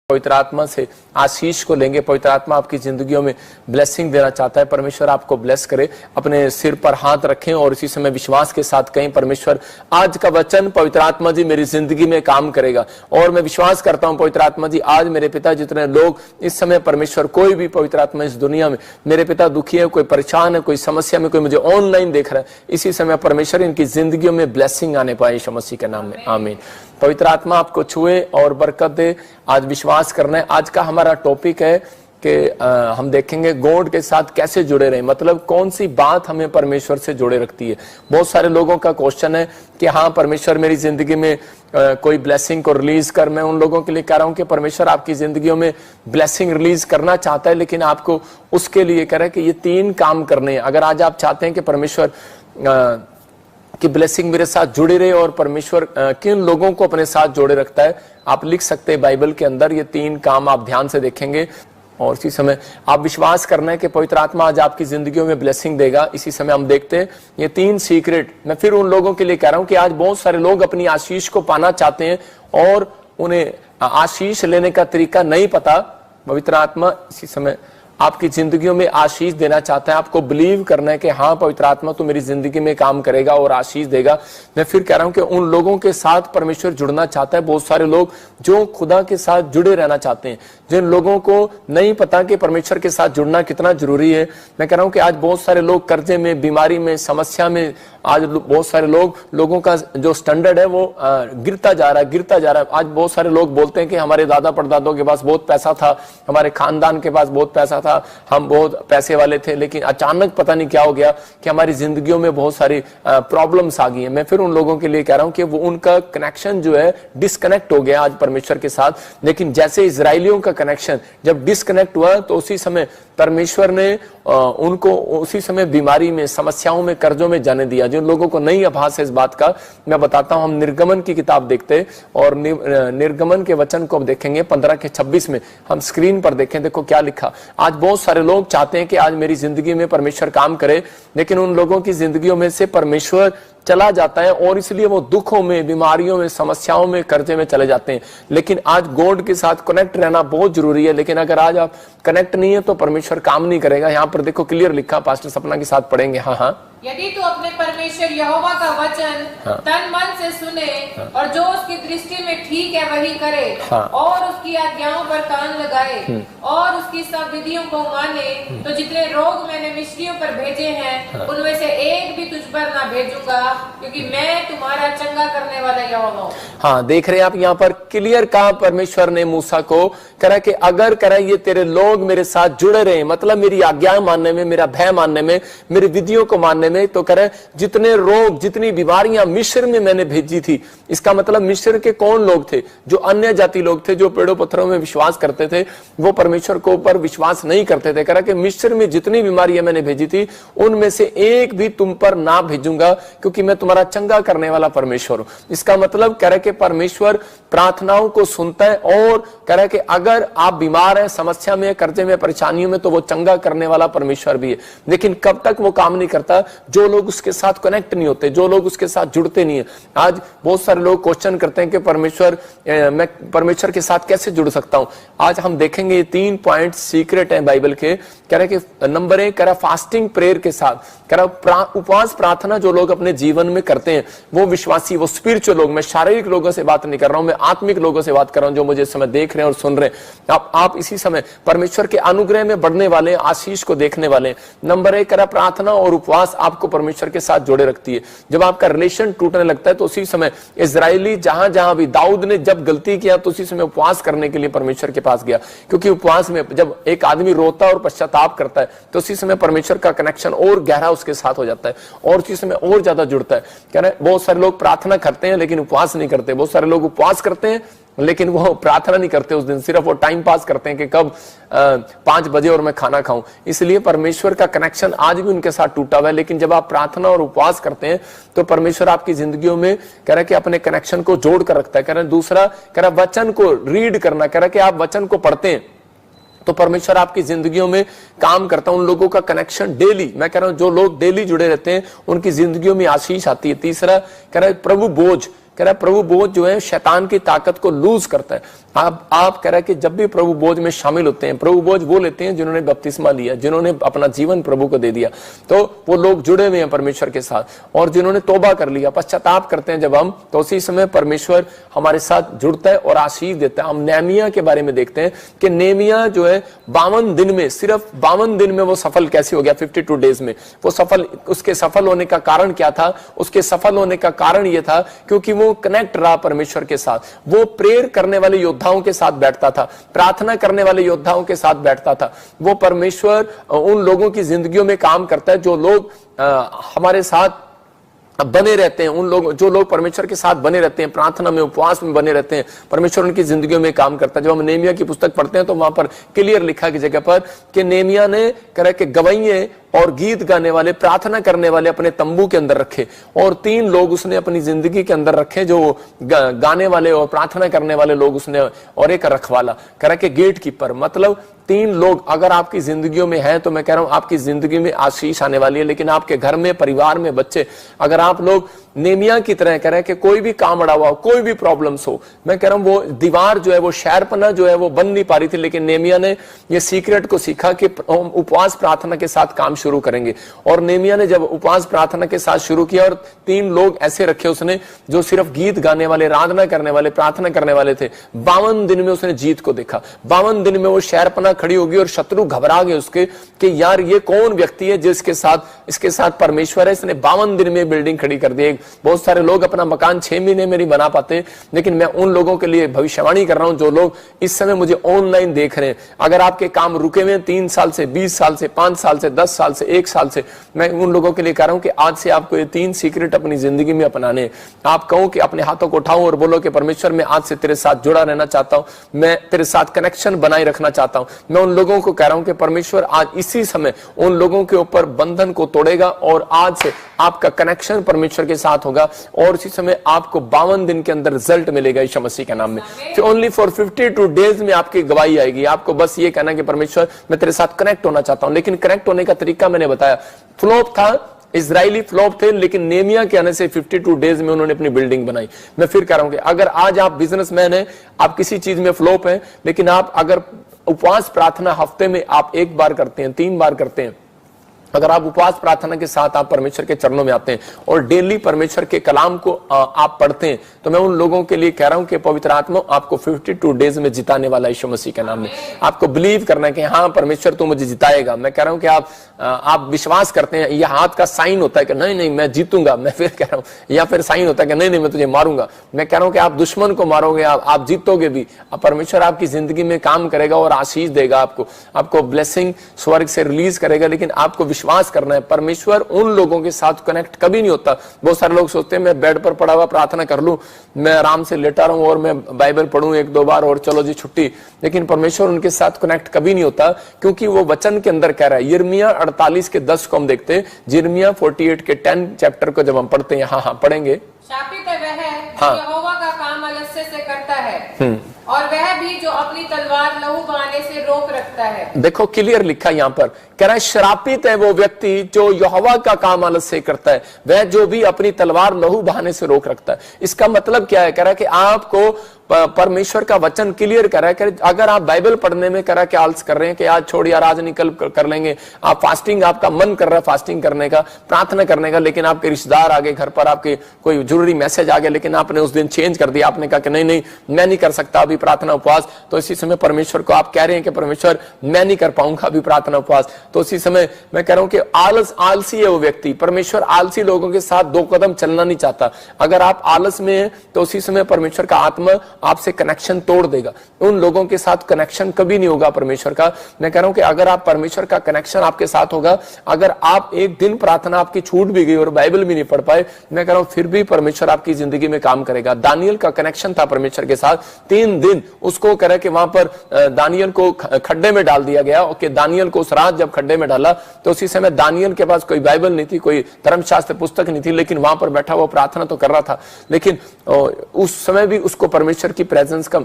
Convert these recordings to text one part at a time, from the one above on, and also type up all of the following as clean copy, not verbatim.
पवित्र आत्मा से आशीष को लेंगे। पवित्र आत्मा आपकी जिंदगियों में ब्लेसिंग देना चाहता है। परमेश्वर आपको ब्लेस करे। अपने सिर पर हाथ रखें और इसी समय विश्वास के साथ कहें, परमेश्वर आज का वचन पवित्र आत्मा जी मेरी जिंदगी में काम करेगा। और मैं विश्वास करता हूं पवित्र आत्मा जी, आज मेरे पिता जितने लोग इस समय परमेश्वर, कोई भी पवित्र आत्मा इस दुनिया में मेरे पिता दुखी है, कोई परेशान है, कोई समस्या में, कोई मुझे ऑनलाइन देख रहा है, इसी समय परमेश्वर इनकी जिंदगियों में ब्लेसिंग आने पाए यीशु मसीह के नाम में, आमीन। पवित्र आत्मा आपको छुए और बरकत दे। आज विश्वास करना है। आज का हमारा टॉपिक है कि हम देखेंगे गॉड के साथ कैसे जुड़े रहें, मतलब कौन सी बात हमें परमेश्वर से जोड़े रखती है। बहुत सारे लोगों का क्वेश्चन है कि हाँ परमेश्वर मेरी जिंदगी में कोई ब्लेसिंग को रिलीज कर। मैं उन लोगों के लिए कह रहा हूं कि परमेश्वर आपकी जिंदगियों में ब्लेसिंग रिलीज करना चाहता है, लेकिन आपको उसके लिए कह रहा है कि ये 3 काम करने हैं। अगर आज आप चाहते हैं कि परमेश्वर कि ब्लेसिंग मेरे साथ जुड़े रहे और परमेश्वर किन लोगों को अपने साथ जोड़े रखता है, आप लिख सकते हैं बाइबल के अंदर। ये 3 काम आप ध्यान से देखेंगे और इसी समय आप विश्वास करना है कि पवित्र आत्मा आज आपकी जिंदगियों में ब्लेसिंग देगा। इसी समय हम देखते हैं ये 3 सीक्रेट। मैं फिर उन लोगों के लिए कह रहा हूं कि आज बहुत सारे लोग अपनी आशीष को पाना चाहते हैं और उन्हें आशीष लेने का तरीका नहीं पता। पवित्र आत्मा इसी समय आपकी जिंदगियों में आशीष देना चाहता है। आपको बिलीव करना है कि हाँ पवित्र आत्मा तो मेरी जिंदगी में काम करेगा और आशीष देगा। मैं फिर कह रहा हूं कि उन लोगों के साथ परमेश्वर जुड़ना चाहता है। बहुत सारे लोग जो खुदा के साथ जुड़े रहना चाहते हैं, जिन लोगों को नहीं पता कि परमेश्वर के साथ जुड़ना कितना जरूरी है। मैं कह रहा हूं कि आज बहुत सारे लोग कर्जे में, बीमारी में, समस्या में, आज बहुत सारे लोगों का जो स्टैंडर्ड है वो गिरता जा रहा है। आज बहुत सारे लोग बोलते हैं कि हमारे दादा परदादों के पास बहुत पैसा था, हमारे खानदान के पास बहुत पैसा था, हम बहुत पैसे वाले थे, लेकिन अचानक पता नहीं क्या हो गया कि हमारी जिंदगियों में बहुत सारी प्रॉब्लम्स आ गई हैं। मैं फिर उन लोगों के लिए कह रहा हूं कि वो उनका कनेक्शन जो है डिस्कनेक्ट हो गया आज परमेश्वर के साथ। लेकिन जैसे इजराइलियों का कनेक्शन जब डिस्कनेक्ट हुआ तो उसी समय परमेश्वर ने उनको उसी समय बीमारी में, समस्याओं में, कर्जों में जाने दिया। जिन लोगों को नहीं आभास है इस बात का, मैं बताता हूं। हम निर्गमन की किताब देखते और निर्गमन के वचन को अब देखेंगे 15 के 26 में। हम स्क्रीन पर देखें, देखो क्या लिखा। आज बहुत सारे लोग चाहते हैं कि आज मेरी जिंदगी में परमेश्वर काम करे, लेकिन उन लोगों की जिंदगियों में से परमेश्वर चला जाता है और इसलिए वो दुखों में, बीमारियों में, समस्याओं में, कर्जे में चले जाते हैं। लेकिन आज गॉड के साथ कनेक्ट रहना बहुत जरूरी है। लेकिन अगर आज आप कनेक्ट नहीं है तो परमेश्वर काम नहीं करेगा। यहाँ पर देखो क्लियर लिखा, पास्टर सपना के साथ पढ़ेंगे। हाँ, यदि तू अपने परमेश्वर यहोवा का वचन तन मन से सुने और जो उसकी दृष्टि में ठीक है वही करे और उसकी आज्ञाओं पर कान लगाए और उसकी सब विधियों को माने, तो जितने रोग मैंने मिस्रियों पर भेजे हैं उनमें से एक भी तुझ पर ना भेजूंगा, क्योंकि मैं तुम्हारा चंगा करने वाला यहोवा हूं। हाँ, देख रहे हैं आप यहाँ पर क्लियर कहा परमेश्वर ने मूसा को, करा कि अगर करा ये तेरे लोग मेरे साथ जुड़े रहे, मतलब मेरी आज्ञा मानने में, मेरा भय मानने में, मेरी विधियों को मानने में, तो करे जितने रोग, जितनी बीमारियां मिस्र में मैंने भेजी थी। इसका मतलब मिस्र के कौन लोग थे? जो अन्य जाति लोग थे, जो पेड़ों पत्थरों में विश्वास करते थे, वो परमेश्वर को ऊपर विश्वास नहीं करते थे। करा कि मिस्र में जितनी बीमारियां मैंने भेजी थी उनमें से एक भी तुम पर ना भेजूंगा, क्योंकि मैं तुम्हारा चंगा करने वाला परमेश्वर हूं। इसका मतलब कह रहे कि परमेश्वर प्रार्थनाओं को सुनता है और कह रहे कि अगर आप बीमार हैं, समस्या में, कर्जे में, परेशानियों में, तो वो चंगा करने वाला परमेश्वर भी है। लेकिन कब तक वो काम नहीं करता? जो लोग उसके साथ कनेक्ट नहीं होते, जो लोग उसके साथ जुड़ते नहीं है। आज बहुत सारे लोग क्वेश्चन करते हैं कि परमेश्वर, मैं परमेश्वर के साथ कैसे जुड़ सकता हूं। आज हम देखेंगे ये 3 पॉइंट सीक्रेट हैं बाइबल के। कह रहे कि नंबर 1 कह रहा फास्टिंग प्रेयर के साथ, कह रहा उपवास प्रार्थना जो लोग अपने जीवन में करते हैं वो विश्वासी, वो स्पिरिचुअल लोग, मैं शारीरिक लोगों से बात नहीं कर रहा हूं, मैं आत्मिक लोगों से बात कर रहा हूं जो मुझे इस समय देख रहे हैं और सुन रहे हैं। आप इसी समय परमेश्वर के अनुग्रह में बढ़ने वाले, आशीष को देखने वाले। नंबर 1 कह रहा प्रार्थना और उपवास आपको परमेश्वर के साथ जोड़े रखती है। जब आपका रिलेशन टूटने लगता है तो उसी समय इजरायली जहां जहां भी, दाऊद ने जब गलती किया तो उसी समय उपवास करने के लिए परमेश्वर के पास गया, क्योंकि उपवास में जब एक आदमी रोता और पश्चाताप करता है तो उसी समय परमेश्वर का कनेक्शन और गहरा उसके साथ हो जाता है और उसी समय और ज्यादा जुड़ता है। कह रहे बहुत सारे लोग प्रार्थना करते हैं लेकिन उपवास नहीं करते। बहुत सारे लोग उपवास करते हैं लेकिन वो प्रार्थना नहीं करते उस दिन, सिर्फ वो टाइम पास करते हैं कि कब 5 बजे और मैं खाना खाऊं। इसलिए परमेश्वर का कनेक्शन आज भी उनके साथ टूटा हुआ है। लेकिन जब आप प्रार्थना और उपवास करते हैं तो परमेश्वर आपकी जिंदगियों में कह रहा है कि अपने कनेक्शन को जोड़ कर रखता है। कह रहा है दूसरा, कह रहा वचन को रीड करना, कह रहा है कि आप वचन को पढ़ते हैं तो परमेश्वर आपकी जिंदगियों में काम करता है। उन लोगों का कनेक्शन डेली, मैं कह रहा हूं जो लोग डेली जुड़े रहते हैं उनकी जिंदगियों में आशीष आती है। तीसरा, कह रहा है प्रभु बोझ, कह रहा है प्रभु बोझ जो है शैतान की ताकत को लूज करता है। आप कह रहे हैं कि जब भी प्रभु बोझ में शामिल होते हैं, प्रभु बोझ वो लेते हैं जिन्होंने बपतिस्मा लिया, जिन्होंने अपना जीवन प्रभु को दे दिया, तो वो लोग जुड़े हुए हैं परमेश्वर के साथ, और जिन्होंने तौबा कर लिया, पश्चाताप करते हैं जब हम, तो उसी समय परमेश्वर हमारे साथ जुड़ता है और आशीष देता है। हम नेहमिया के बारे में देखते हैं कि नेहमिया जो है 52 दिन में, सिर्फ 52 दिन में वो सफल कैसे हो गया, 52 डेज में वो सफल। उसके सफल होने का कारण क्या था? उसके सफल होने का कारण ये था क्योंकि वो कनेक्ट रहा परमेश्वर के साथ। वो प्रेयर करने वाले योद्धाओं के साथ बैठता था, प्रार्थना करने वाले योद्धाओं के साथ बैठता था। वो परमेश्वर उन लोगों की जिंदगियों में काम करता है जो लोग हमारे साथ बने रहते हैं, उन लोग जो लोग परमेश्वर के साथ बने रहते हैं, प्रार्थना में, उपवास में बने रहते हैं, परमेश्वर उनकी जिंदगियों में काम करता है। जब हम नेहमिया की पुस्तक पढ़ते हैं तो वहां पर क्लियर लिखा की जगह पर कि नेहमिया ने कह के गवैये और गीत गाने वाले, प्रार्थना करने वाले अपने तंबू के अंदर रखे, और 3 लोग उसने अपनी जिंदगी के अंदर रखे जो गाने वाले और प्रार्थना करने वाले लोग उसने, और एक रखवाला, कह के गेट कीपर। मतलब 3 लोग अगर आपकी जिंदगियों में हैं तो मैं कह रहा हूं आपकी जिंदगी में आशीष आने वाली है। लेकिन आपके घर में, परिवार में, बच्चे, अगर आप लोग नेहमिया की तरह कह रहे हैं कि कोई भी काम अड़ा हुआ हो, कोई भी प्रॉब्लम्स हो, मैं कह रहा हूं वो दीवार जो है, वो शहरपना जो है वो बन नहीं पा रही थी, लेकिन नेहमिया ने ये सीक्रेट को सीखा कि उपवास प्रार्थना के साथ काम शुरू करेंगे। और नेहमिया ने जब उपवास प्रार्थना के साथ शुरू किया और 3 लोग ऐसे रखे उसने जो सिर्फ गीत गाने वाले, आराधना करने वाले, प्रार्थना करने वाले थे, 52 दिन में उसने जीत को देखा। 52 दिन में वो शहरपना खड़ी होगी और शत्रु घबरा गए उसके कि यार ये कौन व्यक्ति है जिसके साथ, इसके साथ परमेश्वर है, इसने 52 दिन में बिल्डिंग खड़ी कर दी। बहुत सारे लोग अपना मकान 6 महीने में नहीं बना पाते, लेकिन मैं उन लोगों के लिए भविष्यवाणी कर रहा हूं जो लोग इस समय मुझे ऑनलाइन देख रहे हैं। अगर आपके काम रुके हुए 3 साल से, 20 साल से, 5 साल से, 10 साल से, 1 साल से, मैं उन लोगों के लिए कह रहा हूं कि आज से आपको ये 3 सीक्रेट अपनी जिंदगी में अपनाने। आप कहो कि अपने हाथों को उठाओ और बोलो कि परमेश्वर मैं आज से तेरे साथ जुड़ा रहना चाहता हूं, मैं तेरे साथ कनेक्शन बनाए रखना चाहता हूं। मैं उन लोगों को कह रहा हूं कि परमेश्वर आज इसी समय उन लोगों के ऊपर बंधन को तोड़ेगा और आज से आपका कनेक्शन परमेश्वर के साथ होगा, और इसी समय आपको 52 दिन के अंदर रिजल्ट मिलेगा यीशु मसीह के नाम में। तो ओनली फॉर 52 डेज में आपकी गवाही आएगी। आपको बस ये कहना कि परमेश्वर मैं तेरे साथ कनेक्ट होना चाहता हूं। लेकिन कनेक्ट होने का तरीका मैंने बताया, फ्लॉप था, इजरायली फ्लॉप थे, लेकिन नेहमिया के आने से 52 डेज में उन्होंने अपनी बिल्डिंग बनाई। मैं फिर कह रहा हूं कि अगर आज आप बिजनेसमैन हैं, आप किसी चीज में फ्लॉप हैं, लेकिन आप अगर उपवास प्रार्थना हफ्ते में आप 1 बार करते हैं, 3 बार करते हैं, अगर आप उपवास प्रार्थना के साथ आप परमेश्वर के चरणों में आते हैं और डेली परमेश्वर के कलाम को आप पढ़ते हैं, तो मैं उन लोगों के लिए कह रहा हूं कि पवित्र आत्मा आपको 52 डेज में जिताने वाला यीशु मसीह के नाम में। आपको बिलीव करना है कि हाँ परमेश्वर तो मुझे जिताएगा। मैं कह रहा हूं कि आप विश्वास करते हैं, यह हाथ का साइन होता है कि नहीं नहीं मैं जीतूंगा, मैं फिर कह रहा हूं, या फिर साइन होता है कि नहीं नहीं मैं तुझे मारूंगा। मैं कह रहा हूं कि आप दुश्मन को मारोगे, आप जीतोगे भी, परमेश्वर आपकी जिंदगी में काम करेगा और आशीष देगा, आपको ब्लेसिंग स्वर्ग से रिलीज करेगा। लेकिन आपको विश्वास करना है, परमेश्वर उन लोगों के साथ कनेक्ट कभी नहीं होता। बहुत सारे लोग सोचते हैं मैं बेड पर पड़ा हुआ प्रार्थना कर लूं, मैं आराम से लेटा रहूं और मैं बाइबल पढ़ूं 1-2 बार और चलो जी छुट्टी, लेकिन परमेश्वर उनके साथ कनेक्ट कभी नहीं होता, क्योंकि वो वचन के अंदर कह रहा है। यिर्मयाह 48 के 10 को हम देखते हैं, यिर्मयाह 48 के 10 चैप्टर को जब हम पढ़ते हैं, हाँ पढ़ेंगे। शापित है वह जो यहोवा का काम आलस्य से करता है, और वह भी जो अपनी तलवार लहू बहाने से रोक रखता है। देखो क्लियर लिखा यहाँ पर, कह रहा है श्रापित है वो व्यक्ति जो यहोवा का काम आलस्य से करता है, वह जो भी अपनी तलवार लहू बहाने से रोक रखता है। इसका मतलब क्या है? कह रहा है कि आपको परमेश्वर का वचन क्लियर कर रहा है कि अगर आप बाइबल पढ़ने में कह रहा है कि आलस कर रहे हैं कि आज छोड़ यार आज निकल कर लेंगे, आप फास्टिंग, आपका मन कर रहा है फास्टिंग करने का, प्रार्थना करने का, लेकिन आपके रिश्तेदार आ गए घर पर, आपके कोई जरूरी मैसेज आ गया, लेकिन आपने उस दिन चेंज कर दिया, आपने कहा कि नहीं नहीं मैं नहीं कर सकता अभी प्रार्थना उपवास, तो इसी समय परमेश्वर को आप कह रहे हैं कि परमेश्वर मैं नहीं कर पाऊंगा अभी प्रार्थना उपवास, तो इसी समय मैं कह रहा हूं कि आलसी है वो व्यक्ति। परमेश्वर आलसी लोगों के साथ 2 कदम चलना नहीं चाहता। अगर आप आलस में हैं तो उसी समय परमेश्वर का आत्मा आपसे कनेक्शन तोड़ देगा। उन लोगों के साथ कनेक्शन कभी नहीं होगा परमेश्वर का। मैं कह रहा हूं कि अगर आप परमेश्वर का कनेक्शन आपके साथ होगा, अगर आप एक दिन प्रार्थना आपकी छूट भी गई और बाइबल भी नहीं पढ़ पाए, मैं कह रहा हूं फिर भी परमेश्वर आपकी जिंदगी में काम करेगा। दानियल का कनेक्शन था परमेश्वर के साथ, 3 दिन उसको कह रहा कि वहां पर दानियल को खड्डे में डाल दिया गया, कि दानियल को उस रात जब खड्डे में डाला तो उसी समय दानियल के पास कोई बाइबल नहीं थी, कोई धर्मशास्त्र पुस्तक नहीं थी, लेकिन वहां पर बैठा हुआ प्रार्थना तो कर रहा था, लेकिन उस समय भी उसको परमेश्वर परमेश्वर की प्रेजेंस का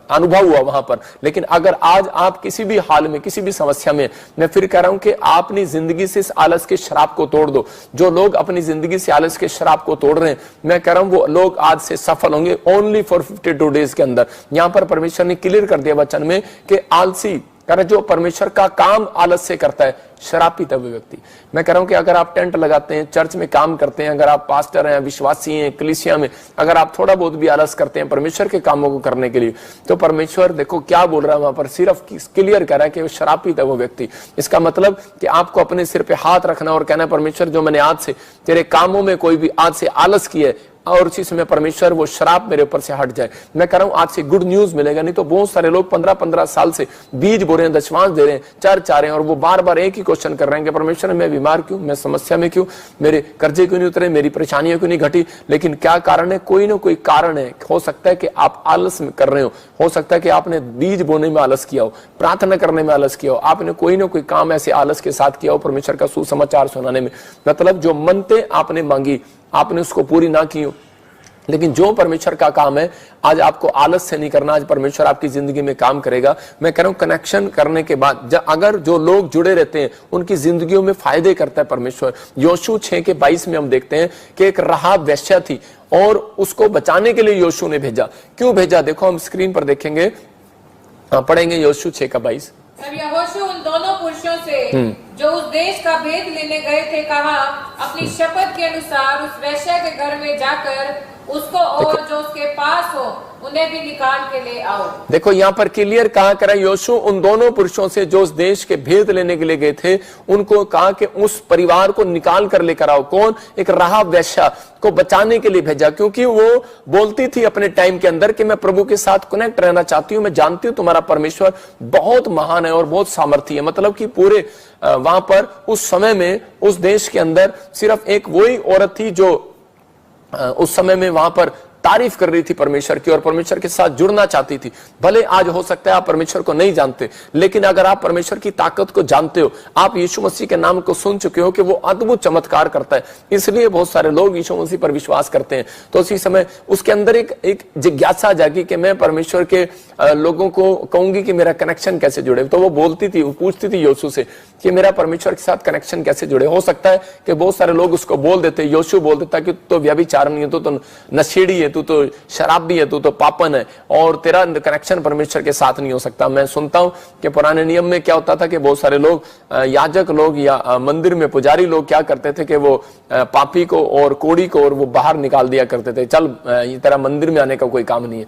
अनुभव हुआ वहां पर। लेकिन अगर आज आप किसी भी हाल में, किसी भी समस्या में, मैं फिर कह रहा हूं कि अपनी जिंदगी से इस आलस के शराब को तोड़ दो। जो लोग अपनी जिंदगी से आलस के शराब को तोड़ रहे हैं, मैं कह रहा हूं वो लोग आज से सफल होंगे ओनली फॉर 52 डेज के अंदर। यहां पर परमेश्वर ने क्लियर कर दिया वचन में कि आलसी कर जो परमेश्वर का काम आलस से करता है, शराबी है वो व्यक्ति। मैं कह रहा हूं कि अगर आप टेंट लगाते हैं, चर्च में काम करते हैं, अगर आप पास्टर हैं, विश्वासी हैं, कलीसिया में अगर आप थोड़ा बहुत भी आलस करते हैं परमेश्वर के कामों को करने के लिए, तो परमेश्वर देखो क्या बोल रहा है वहां पर, सिर्फ क्लियर कर रहा है कि वो शराबी है वो व्यक्ति। इसका मतलब कि आपको अपने सिर पे हाथ रखना और कहना परमेश्वर जो मैंने आज से तेरे कामों में कोई भी आज से आलस किया है, और उसी समय परमेश्वर वो शराब मेरे ऊपर से हट जाए। मैं कह रहा हूं आज से गुड न्यूज मिलेगा। नहीं तो बहुत सारे लोग 15-15 साल से बीज बो रहे हैं, दशमांश दे रहे हैं, चर्च आ रहे हैं, और वो बार बार एक ही क्वेश्चन कर रहे हैं कि परमेश्वर मैं बीमार क्यों, मैं समस्या में क्यों, मेरे कर्जे क्यों नहीं उतरे, मेरी परेशानियां क्यों नहीं घटी। लेकिन क्या कारण है? कोई ना कोई कारण है। हो सकता है कि आप आलस में कर रहे हो सकता है कि आपने बीज बोने में आलस किया हो, प्रार्थना करने में आलस किया हो, आपने कोई ना कोई काम ऐसे आलस के साथ किया हो परमेश्वर का सुसमाचार सुनाने में। मतलब जो मन्नतें आपने मांगी आपने उसको पूरी ना की हो। लेकिन जो परमेश्वर का काम है आज आपको आलस से नहीं करना, आज परमेश्वर आपकी जिंदगी में काम करेगा। मैं कह रहा हूं कनेक्शन करने के बाद अगर जो लोग जुड़े रहते हैं उनकी जिंदगियों में फायदे करता है परमेश्वर। योशू 6:22 में हम देखते हैं कि एक राहाब वेश्या थी और उसको बचाने के लिए योशू ने भेजा। क्यों भेजा? देखो हम स्क्रीन पर देखेंगे, पढ़ेंगे योशू 6:22। तब यहोशू उन दोनों पुरुषों से जो उस देश का भेद लेने गए थे कहा, अपनी शपथ के अनुसार उस वेश्या के घर में जाकर उसको और जो उसके पास हो उन्हें भी निकाल के ले आओ। देखो यहाँ पर क्लियर कहा करा, योशू उन दोनों पुरुषों से जो उस देश के भेद लेने के लिए गए थे उनको कहा कि उस परिवार को निकाल कर लेकर आओ। कौन? एक राहाब वेश्या को बचाने के लिए भेजा, क्योंकि वो बोलती थी अपने टाइम के अंदर कि मैं प्रभु के साथ कनेक्ट रहना चाहती हूँ, मैं जानती हूँ तुम्हारा परमेश्वर बहुत महान है और बहुत सामर्थी है। मतलब कि पूरे वहां पर उस समय में उस देश के अंदर सिर्फ एक वही औरत थी जो उस समय में वहां पर तारीफ कर रही थी परमेश्वर की और परमेश्वर के साथ जुड़ना चाहती थी। भले आज हो सकता है आप परमेश्वर को नहीं जानते, लेकिन अगर आप परमेश्वर की ताकत को जानते हो, आप यीशु मसीह के नाम को सुन चुके हो कि वो अद्भुत चमत्कार करता है, इसलिए बहुत सारे लोग यीशु मसीह पर विश्वास करते हैं। तो उसी समय उसके अंदर एक जिज्ञासा जागी कि मैं परमेश्वर के लोगों को कहूंगी कि मेरा कनेक्शन कैसे जुड़े। तो वो बोलती थी, वो पूछती थी योशू से कि मेरा परमेश्वर के साथ कनेक्शन कैसे जुड़े। हो सकता है कि बहुत सारे लोग उसको बोल देते, योशू बोल देता कि तो व्यभिचारिणी है, तो नशेड़ी है, तू तो शराबी है, तू तो पापन है और तेरा कनेक्शन परमेश्वर के साथ नहीं हो सकता। मैं सुनता हूं कि पुराने नियम में क्या होता था कि बहुत सारे लोग याजक लोग या मंदिर में पुजारी लोग क्या करते थे कि वो पापी को और कोड़ी को और वो बाहर निकाल दिया करते थे, चल तेरा मंदिर में आने का कोई काम नहीं है।